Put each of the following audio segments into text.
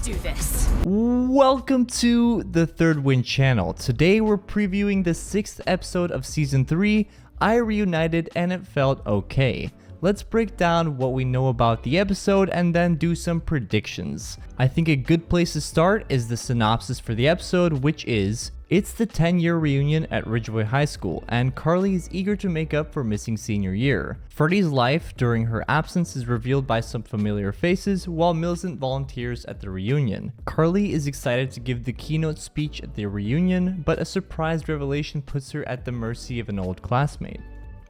do this. Welcome to the Third Win channel. Today we're previewing the 6th episode of Season 3, iReunited, and it felt okay. Let's break down what we know about the episode and then do some predictions. I think a good place to start is the synopsis for the episode, which is, it's the 10-year reunion at Ridgeway High School, and Carly is eager to make up for missing senior year. Freddie's life during her absence is revealed by some familiar faces, while Millicent volunteers at the reunion. Carly is excited to give the keynote speech at the reunion, but a surprise revelation puts her at the mercy of an old classmate.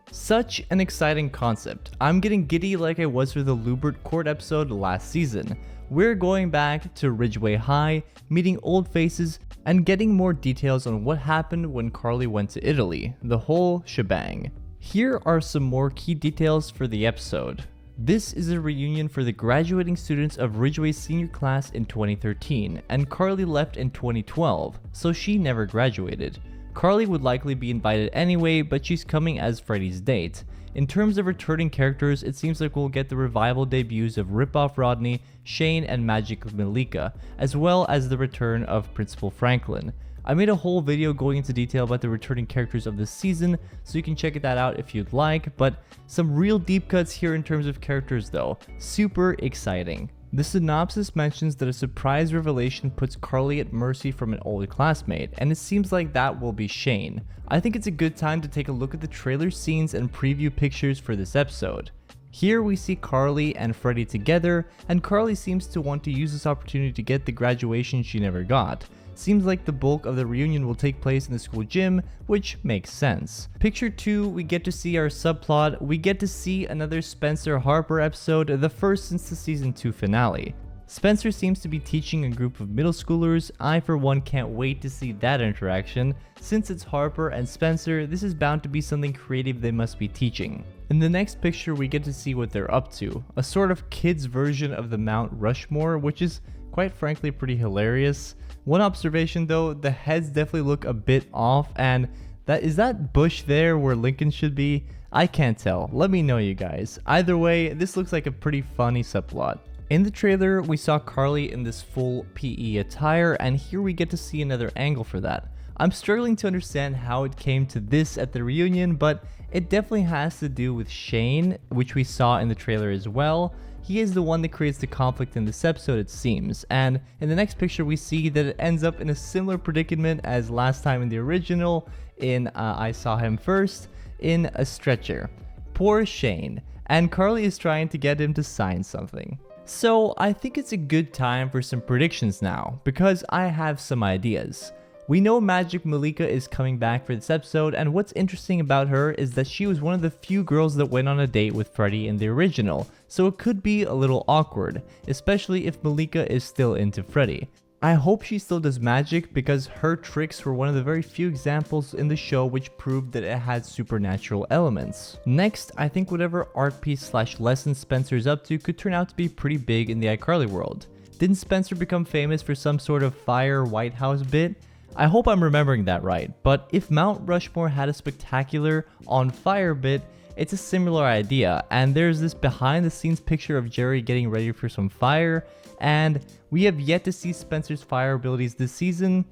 Such an exciting concept. I'm getting giddy like I was for the Lubert Court episode last season. We're going back to Ridgeway High, meeting old faces, and getting more details on what happened when Carly went to Italy, the whole shebang. Here are some more key details for the episode. This is a reunion for the graduating students of Ridgeway's senior class in 2013, and Carly left in 2012, so she never graduated. Carly would likely be invited anyway, but she's coming as Freddie's date. In terms of returning characters, it seems like we'll get the revival debuts of Ripoff Rodney, Shane, and Magic Malika, as well as the return of Principal Franklin. I made a whole video going into detail about the returning characters of this season, so you can check that out if you'd like, but some real deep cuts here in terms of characters though. Super exciting. The synopsis mentions that a surprise revelation puts Carly at mercy from an old classmate, and it seems like that will be Shane. I think it's a good time to take a look at the trailer scenes and preview pictures for this episode. Here we see Carly and Freddie together, and Carly seems to want to use this opportunity to get the graduation she never got. Seems like the bulk of the reunion will take place in the school gym, which makes sense. Picture 2, we get to see our subplot. We get to see another Spencer Harper episode, the first since the season 2 finale. Spencer seems to be teaching a group of middle schoolers. I for one can't wait to see that interaction. Since it's Harper and Spencer, this is bound to be something creative they must be teaching. In the next picture, we get to see what they're up to, a sort of kids version of the Mount Rushmore, which is quite frankly pretty hilarious. One observation though, the heads definitely look a bit off, and is that bush there where Lincoln should be? I can't tell. Let me know, you guys. Either way, this looks like a pretty funny subplot. In the trailer, we saw Carly in this full PE attire, and here we get to see another angle for that. I'm struggling to understand how it came to this at the reunion, but it definitely has to do with Shane, which we saw in the trailer as well. He is the one that creates the conflict in this episode, it seems, and in the next picture we see that it ends up in a similar predicament as last time in the original, in I Saw Him First, in a stretcher. Poor Shane, and Carly is trying to get him to sign something. So I think it's a good time for some predictions now, because I have some ideas. We know Magic Malika is coming back for this episode, and what's interesting about her is that she was one of the few girls that went on a date with Freddie in the original, so it could be a little awkward, especially if Malika is still into Freddie. I hope she still does magic because her tricks were one of the very few examples in the show which proved that it had supernatural elements. Next, I think whatever art piece / lesson Spencer's up to could turn out to be pretty big in the iCarly world. Didn't Spencer become famous for some sort of fire White House bit? I hope I'm remembering that right, but if Mount Rushmore had a spectacular on fire bit, it's a similar idea, and there's this behind the scenes picture of Jerry getting ready for some fire, and we have yet to see Spencer's fire abilities this season.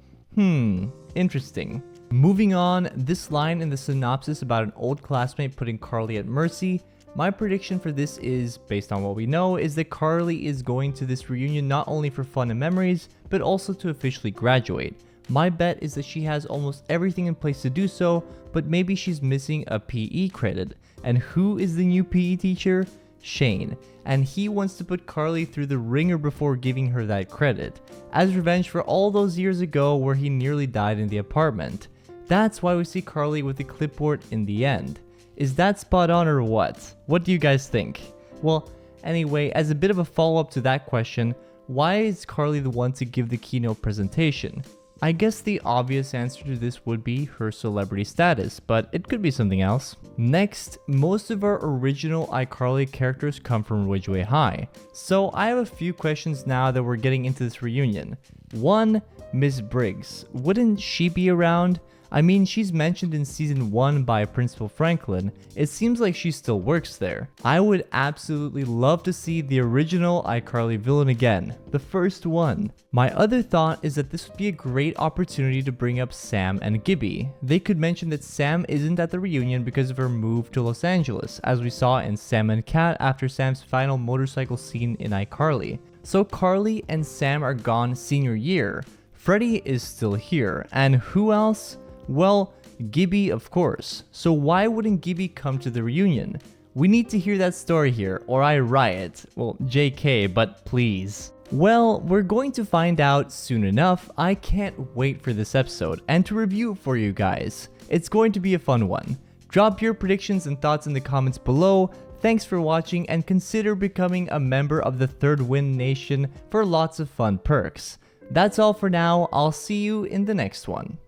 Interesting. Moving on, this line in the synopsis about an old classmate putting Carly at mercy, my prediction for this is, based on what we know, is that Carly is going to this reunion not only for fun and memories, but also to officially graduate. My bet is that she has almost everything in place to do so, but maybe she's missing a PE credit. And who is the new PE teacher? Shane. And he wants to put Carly through the ringer before giving her that credit, as revenge for all those years ago where he nearly died in the apartment. That's why we see Carly with the clipboard in the end. Is that spot on or what? What do you guys think? Well, anyway, as a bit of a follow-up to that question, why is Carly the one to give the keynote presentation? I guess the obvious answer to this would be her celebrity status, but it could be something else. Next, most of our original iCarly characters come from Ridgeway High, so I have a few questions now that we're getting into this reunion. 1. Miss Briggs. Wouldn't she be around? I mean, she's mentioned in season 1 by Principal Franklin. It seems like she still works there. I would absolutely love to see the original iCarly villain again, the first one. My other thought is that this would be a great opportunity to bring up Sam and Gibby. They could mention that Sam isn't at the reunion because of her move to Los Angeles, as we saw in Sam and Cat after Sam's final motorcycle scene in iCarly. So Carly and Sam are gone senior year. Freddie is still here, and who else? Well, Gibby, of course. So why wouldn't Gibby come to the reunion? We need to hear that story here, or I riot. Well, JK, but please. Well, we're going to find out soon enough. I can't wait for this episode and to review it for you guys. It's going to be a fun one. Drop your predictions and thoughts in the comments below. Thanks for watching, and consider becoming a member of the Third Win Nation for lots of fun perks. That's all for now. I'll see you in the next one.